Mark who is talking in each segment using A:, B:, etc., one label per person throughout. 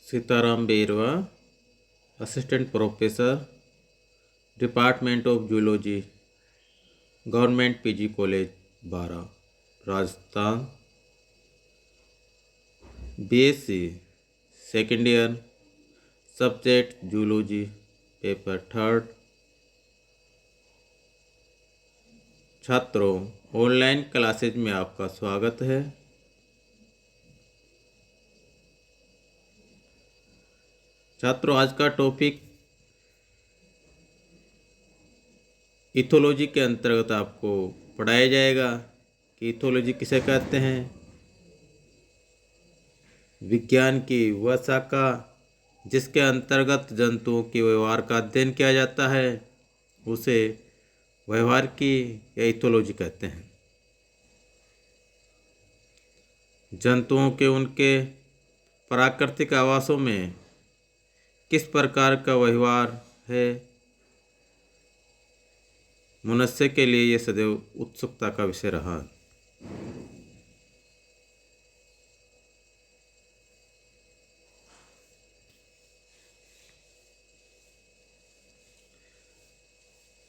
A: Sitaram Berwa, assistant professor, department of zoology, government PG college, Bara, Rajasthan. BSc second year, subject zoology, paper third. छात्रों, online classes में आपका स्वागत है। छात्रों, आज का टॉपिक इथोलॉजी के अंतर्गत आपको पढ़ाया जाएगा कि इथोलॉजी किसे कहते हैं। विज्ञान की वह शाखा जिसके अंतर्गत जंतुओं के व्यवहार का अध्ययन किया जाता है उसे व्यवहार की या इथोलॉजी कहते हैं। जंतुओं के उनके प्राकृतिक आवासों में किस प्रकार का व्यवहार है, मनुष्य के लिए यह सदैव उत्सुकता का विषय रहा।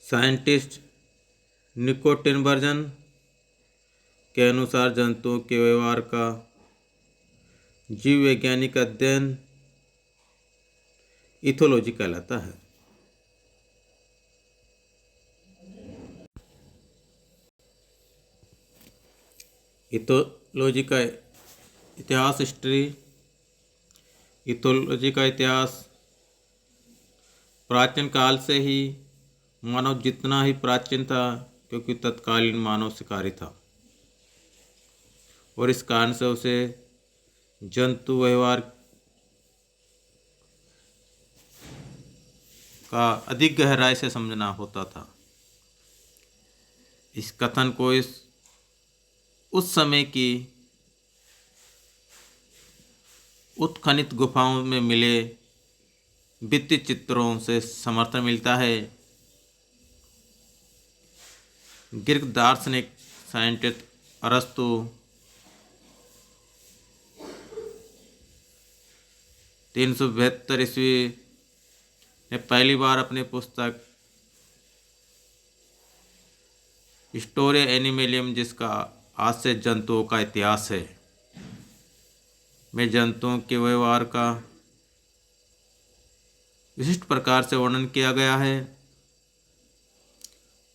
A: साइंटिस्ट निको टिनबर्जन के अनुसार जंतुओं के व्यवहार का जीव वैज्ञानिक अध्ययन इथोलॉजी कहलाता है। इथोलॉजी का इतिहास, हिस्ट्री। इथोलॉजी का इतिहास प्राचीन काल से ही मानव जितना ही प्राचीन था, क्योंकि तत्कालीन मानव शिकारी था और इस कारण से उसे जंतु व्यवहार का अधिक गहराई से समझना होता था। इस कथन को उस समय की उत्खनित गुफाओं में मिले भित्ति चित्रों से समर्थन मिलता है। ग्रीक दार्शनिक साइंटिस्ट अरस्तु 372 ईस्वी में पहली बार अपनी पुस्तक हिस्टोरिया एनिमलियम, जिसका आज से जंतुओं का इतिहास है, में जंतुओं के व्यवहार का विशिष्ट प्रकार से वर्णन किया गया है।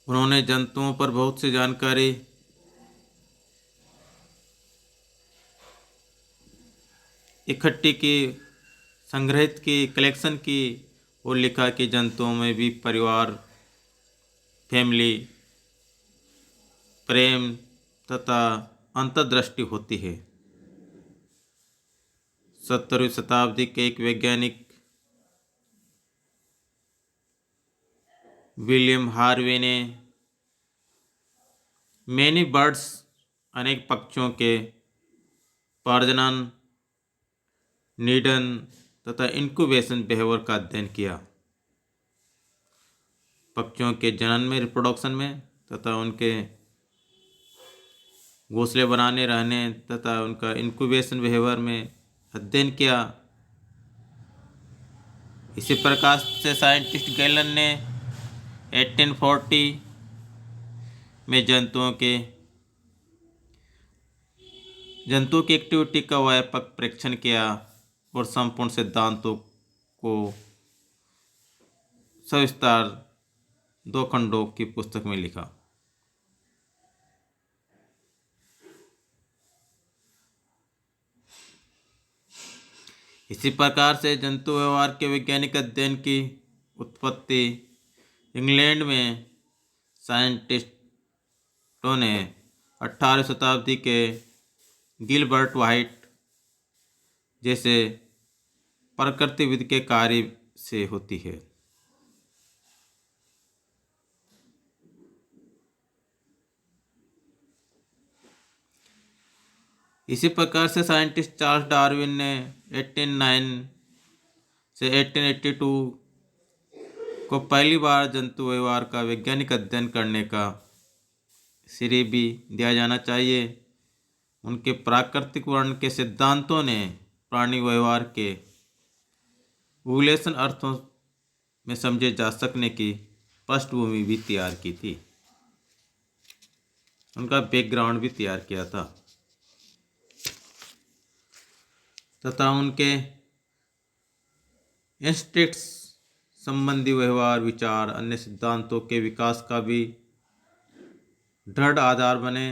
A: उन्होंने जंतुओं पर बहुत सी जानकारी इकट्ठी की, संग्रहित की, कलेक्शन की और लिखा कि जंतुओं में भी परिवार, फैमिली, प्रेम तथा अंतर्दृष्टि होती है। 17वीं शताब्दी के एक वैज्ञानिक विलियम हार्वे ने मैनी बर्ड्स, अनेक पक्षियों के प्रजनन, निधन तथा इंक्यूबेशन बिहेवियर का अध्ययन किया। पक्षियों के जनन में, रिप्रोडक्शन में तथा उनके घोंसले बनाने, रहने तथा उनका इंक्यूबेशन बिहेवियर में अध्ययन किया। इसी प्रकार से साइंटिस्ट गैलन ने 1840 में जंतुओं की एक्टिविटी का व्यापक परीक्षण किया और संपूर्ण सिद्धांतों को सविस्तार 2 खंडों की पुस्तक में लिखा। इसी प्रकार से जंतु व्यवहार के वैज्ञानिक अध्ययन की उत्पत्ति इंग्लैंड में साइंटिस्टों ने 18वीं शताब्दी के गिलबर्ट व्हाइट जैसे प्रकृतिविद के कार्य से होती है। इसी प्रकार से साइंटिस्ट चार्ल्स डार्विन ने 1809 से 1882 को पहली बार जंतु व्यवहार का वैज्ञानिक अध्ययन करने का श्रेय भी दिया जाना चाहिए। उनके प्राकृतिक वर्णन के सिद्धांतों ने प्राणी व्यवहार के विश्लेषण अर्थों में समझे जा सकने की पृष्ठभूमि भी तैयार की थी, उनका बैकग्राउंड भी तैयार किया था तथा उनके इंस्टिंक्ट्स संबंधी व्यवहार विचार अन्य सिद्धांतों के विकास का भी दृढ़ आधार बने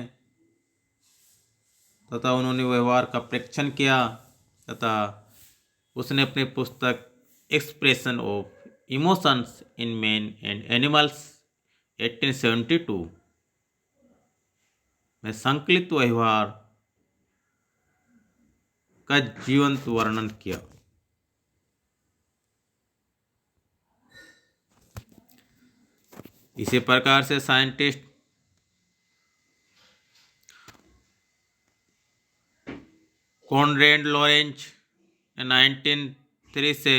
A: तथा उन्होंने व्यवहार का परीक्षण किया तथा उसने अपनी पुस्तक expression of emotions in man and animals 1872 में संकलित व्यवहार का जीवंत वर्णन किया। इसी प्रकार से साइंटिस्ट कॉनरेड लॉरेंज 1903 से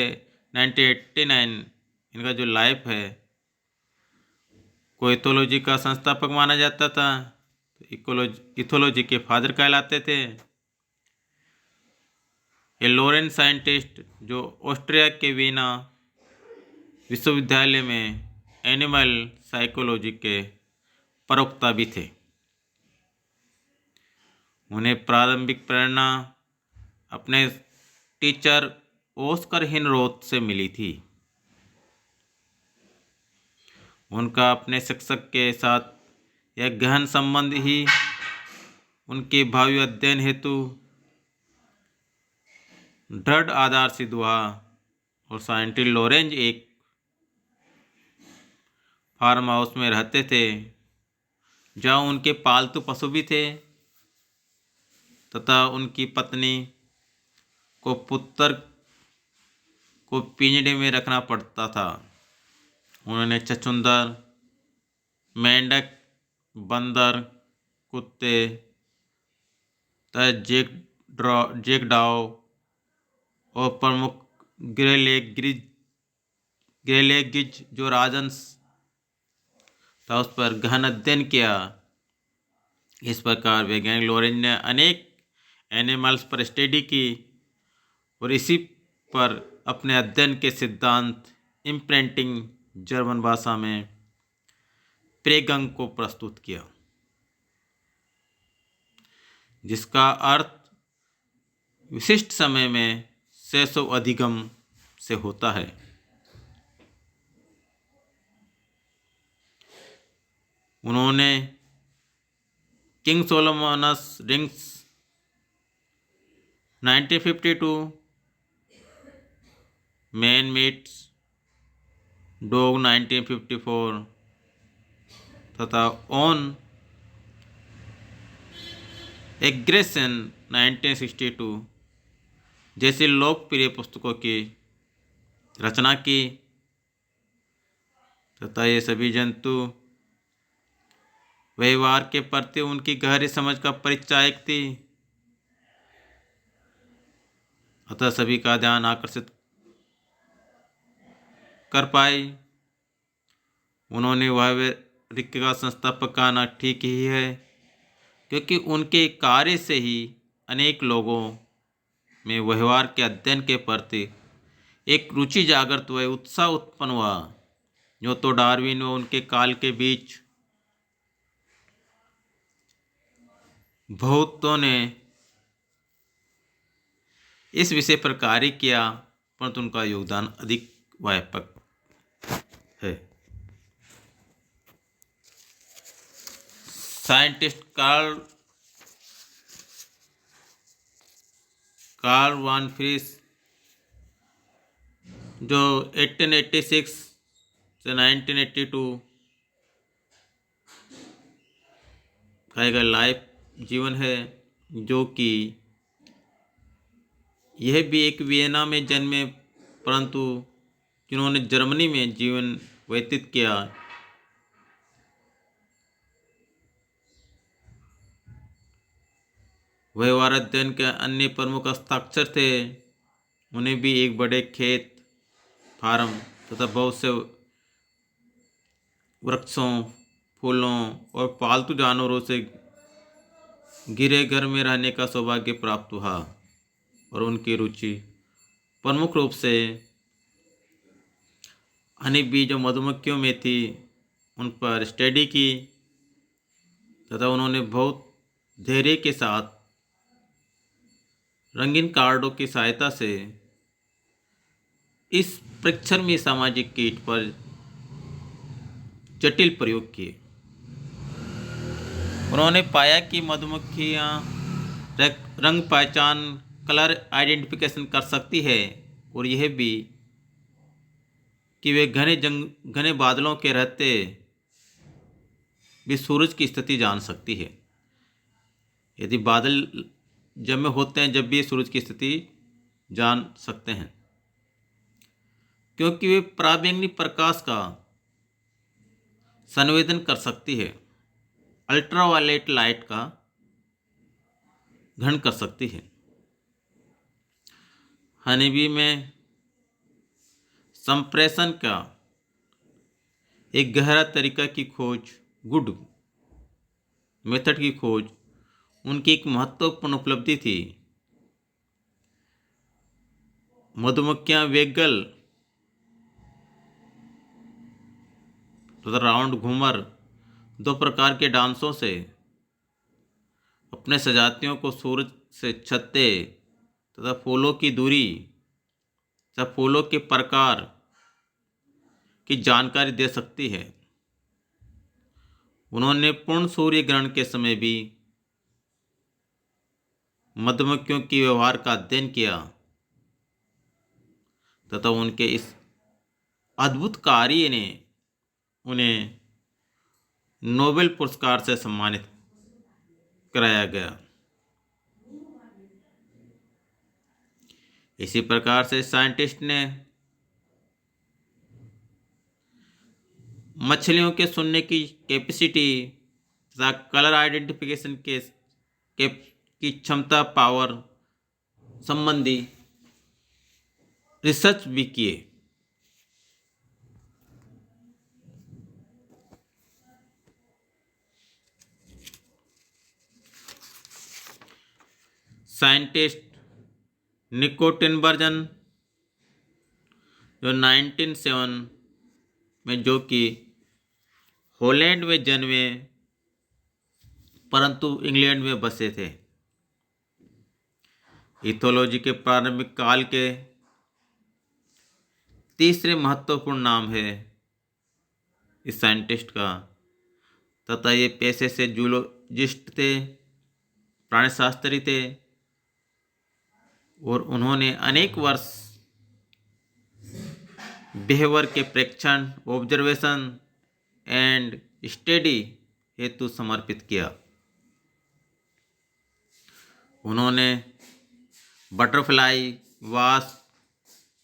A: 1989 इनका जो लाइफ है को इथोलॉजी का संस्थापक माना जाता था, इथोलॉजी के फादर कहलाते थे। ये लॉरेंज साइंटिस्ट जो ऑस्ट्रिया के वीना विश्वविद्यालय में एनिमल साइकोलॉजी के प्रवक्ता भी थे। उन्हें प्रारंभिक प्रेरणा अपने टीचर ऑस्कर हिनरोथ से मिली थी। उनका अपने शिक्षक के साथ यह गहन संबंध ही उनके भावी अध्ययन हेतु दृढ़ आधार सिद्ध हुआ और साइंटिस्ट लॉरेंज एक फार्म हाउस में रहते थे जहां उनके पालतू पशु भी थे तथा उनकी पत्नी को पुत्र को पिंजरे में रखना पड़ता था। उन्होंने छछूंदर, मेंढक, बंदर, कुत्ते तथा जैकडाव और प्रमुख ग्रेलेगिज जो राजहंस था उस पर गहन अध्ययन किया। इस प्रकार वैज्ञानिक लॉरेंज ने अनेक एनिमल्स पर स्टडी की और इसी पर अपने अध्ययन के सिद्धांत इम्प्रिंटिंग जर्मन भाषा में प्रेगंग को प्रस्तुत किया, जिसका अर्थ विशिष्ट समय में शेषो अधिगम से होता है। उन्होंने King Solomon's rings 1952, man meets dog 1954 तथा ऑन एग्रेशन 1962 जैसी लोकप्रिय पुस्तकों की रचना की तथा ये सभी जंतु व्यवहार के प्रति उनकी गहरी समझ का परिचायक थी, अतः सभी का ध्यान आकर्षित कर पाई। उन्होंने वर्ग का संस्थापक कहना ठीक ही है, क्योंकि उनके कार्य से ही अनेक लोगों में व्यवहार के अध्ययन के प्रति एक रुचि जागृत हुई, उत्साह उत्पन्न हुआ, जो तो डार्विन व उनके काल के बीच बहुतों ने इस विषय पर कार्य किया, परंतु उनका योगदान अधिक व्यापक है। साइंटिस्ट कार्ल वान फ्रीस जो 1886 से 1982 का एक लाइफ जीवन है, जो कि यह भी एक वियना में जन्मे परंतु जिन्होंने जर्मनी में जीवन व्यतीत किया। व्यवहार अध्ययन के अन्य प्रमुख हस्ताक्षर थे। उन्हें भी एक बड़े खेत, फार्म तथा बहुत से वृक्षों, फूलों और पालतू जानवरों से घिरे घर में रहने का सौभाग्य प्राप्त हुआ और उनकी रुचि प्रमुख रूप से हनी बी जो मधुमक्खियों में थी उन पर स्टडी की तथा उन्होंने बहुत धैर्य के साथ रंगीन कार्डों की सहायता से इस परीक्षण में सामाजिक कीट पर जटिल प्रयोग किए। उन्होंने पाया कि मधुमक्खियां रंग पहचान कलर आइडेंटिफिकेशन कर सकती है और यह भी कि वे घने बादलों के रहते भी सूरज की स्थिति जान सकती है। यदि बादल जमे होते हैं जब भी सूरज की स्थिति जान सकते हैं, क्योंकि वे पराबैंगनी प्रकाश का संवेदन कर सकती है, अल्ट्रावायलेट लाइट का ग्रहण कर सकती है। हनीबी में संप्रेषण का एक गहरा तरीका की खोज, गुड मेथड की खोज उनकी एक महत्वपूर्ण उपलब्धि थी। मधुमक्खियां वेगल तथा राउंड घूमर दो प्रकार के डांसों से अपने सजातियों को सूरज से छत्ते तथा फूलों की दूरी तथा फूलों के प्रकार की जानकारी दे सकती है। उन्होंने पूर्ण सूर्य ग्रहण के समय भी मधुमक्खियों के व्यवहार का अध्ययन किया तथा उनके इस अद्भुत कार्य ने उन्हें नोबेल पुरस्कार से सम्मानित कराया गया। इसी प्रकार से साइंटिस्ट ने मछलियों के सुनने की कैपेसिटी तथा कलर आइडेंटिफिकेशन की क्षमता पावर संबंधी रिसर्च भी किए। साइंटिस्ट निकोटिनबर्जन जो 1907 में, जो कि हॉलैंड में जन्मे परंतु इंग्लैंड में बसे थे, इथोलॉजी के प्रारंभिक काल के तीसरे महत्वपूर्ण नाम है इस साइंटिस्ट का, तथा ये पेशे से जूलॉजिस्ट थे, प्राणीशास्त्री थे और उन्होंने अनेक वर्ष बिहेवियर के प्रेक्षण, ऑब्जर्वेशन एंड स्टडी हेतु समर्पित किया। उन्होंने बटरफ्लाई, वास्प,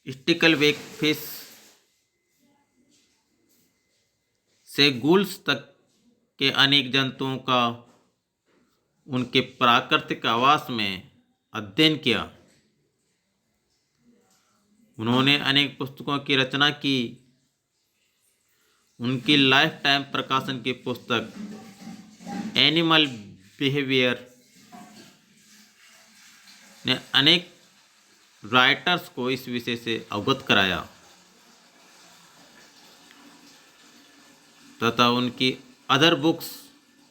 A: स्टिकलबैक फिश से गूल्स तक के अनेक जंतुओं का उनके प्राकृतिक आवास में अध्ययन किया। उन्होंने अनेक पुस्तकों की रचना की। उनकी लाइफ टाइम प्रकाशन की पुस्तक एनिमल बिहेवियर ने अनेक राइटर्स को इस विषय से अवगत कराया तथा उनकी other books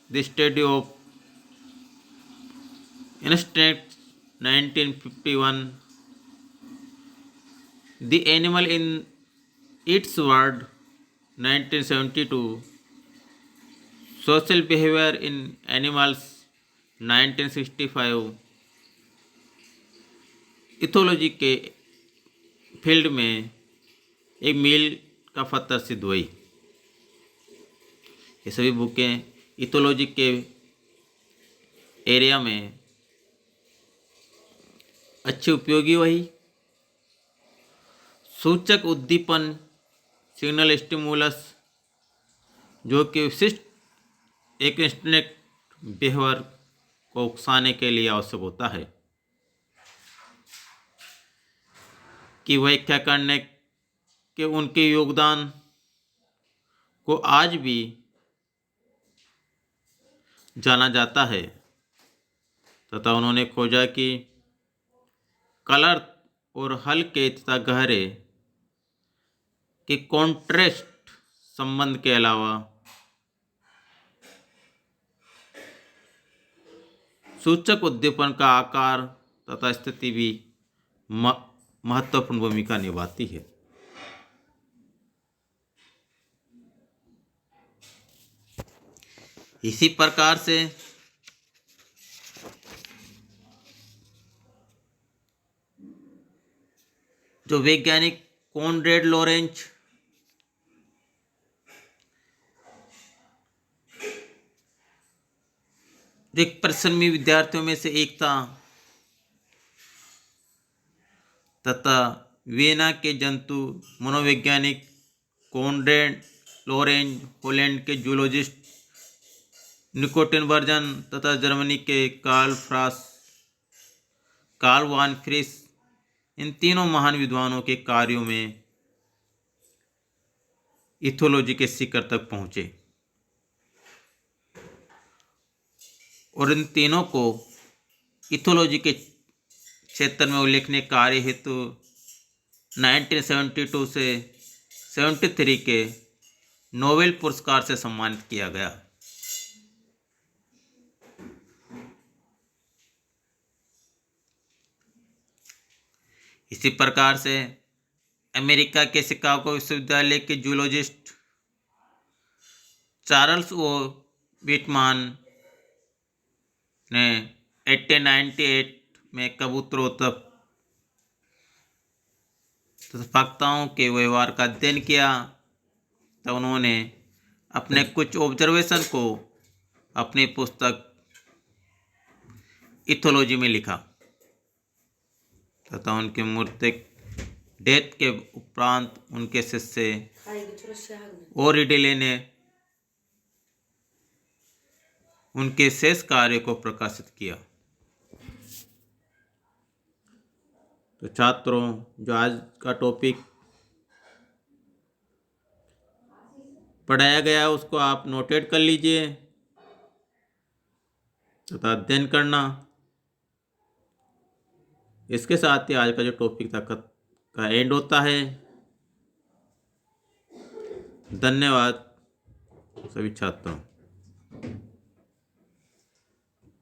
A: the study of instinct 1951, the animal in its world 1972, social behaviour in animals 1965, ethology के फील्ड में एक मील का पत्थर सिद्ध हुई। ये सभी बुकें इथोलॉजी के एरिया में अच्छी उपयोगी हुई। सूचक उद्दीपन, सिग्नल स्टिमुलस, जो कि विशिष्ट एक इंस्टिंक्ट बिहेवियर को उकसाने के लिए आवश्यक होता है, की व्याख्या करने के उनके योगदान को आज भी जाना जाता है तथा उन्होंने खोजा कि कलर और हल्के तथा गहरे कि कॉन्ट्रेस्ट संबंध के अलावा सूचक उद्दीपन का आकार तथा स्थिति भी महत्वपूर्ण भूमिका निभाती है। इसी प्रकार से जो वैज्ञानिक कॉनरेड लॉरेंज जो एक परिश्रमी विद्यार्थियों में से एक था तथा वियना के जंतु मनोवैज्ञानिक कॉनरेड लॉरेंज, हॉलैंड के जूलॉजिस्ट निकोटिन वर्जन तथा जर्मनी के कार्ल वान फ्रिस, इन तीनों महान विद्वानों के कार्यों में इथोलॉजी के शिखर तक पहुंचे और इन तीनों को इथोलॉजी के क्षेत्र में उल्लेखनीय कार्य हेतु 1972 से 73 के नोबेल पुरस्कार से सम्मानित किया गया। इसी प्रकार से अमेरिका के शिकागो विश्वविद्यालय के जूलॉजिस्ट चार्ल्स ओ विटमान ने 1898 में कबूतरों तथा पक्षियों के व्यवहार का अध्ययन किया, तो उन्होंने अपने कुछ ऑब्जर्वेशन को अपनी पुस्तक इथोलॉजी में लिखा तथा उनके मृत्यु डेथ के उपरांत उनके शिष्य ओरिडेले ने उनके शेष कार्य को प्रकाशित किया। तो छात्रों, जो आज का टॉपिक पढ़ाया गया है उसको आप नोटेट कर लीजिए तथा अध्ययन करना। इसके साथ ही आज का जो टॉपिक था का एंड होता है। धन्यवाद सभी छात्रों।